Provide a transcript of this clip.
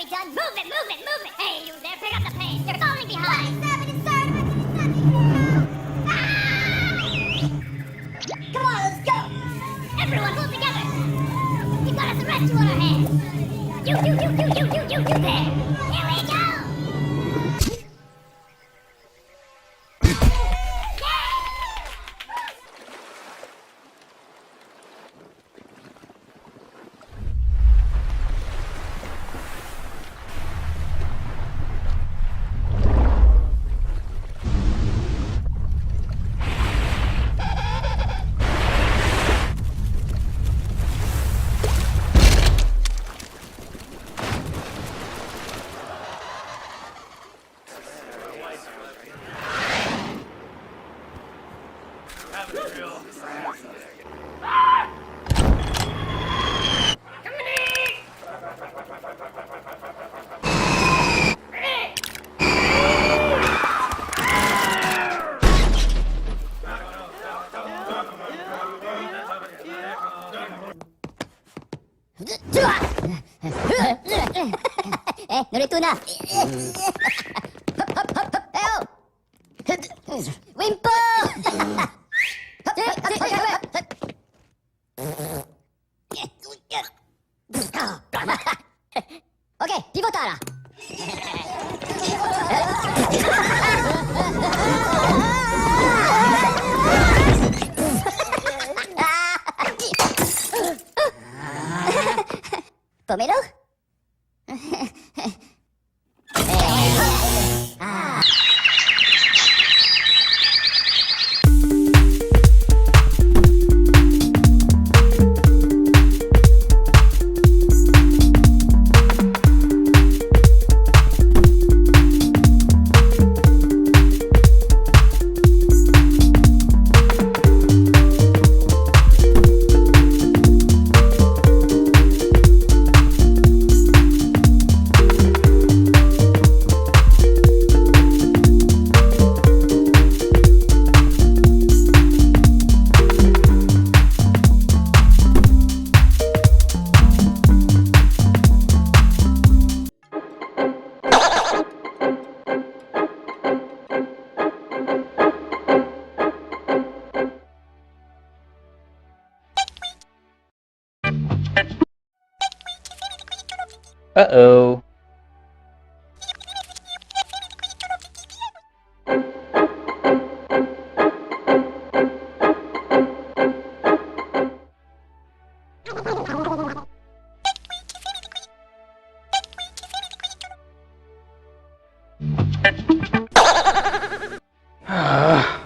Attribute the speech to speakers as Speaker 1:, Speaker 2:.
Speaker 1: be done. Move it, move it, move it. Hey, you there, pick up the pace. You're falling behind. Come on, let's go. Everyone, pull together. We got us a rescue on our hands. You there. Here we go. Narito na. Wimpo! Okay, pivotara. Pomelo?
Speaker 2: Uh-oh. Ah.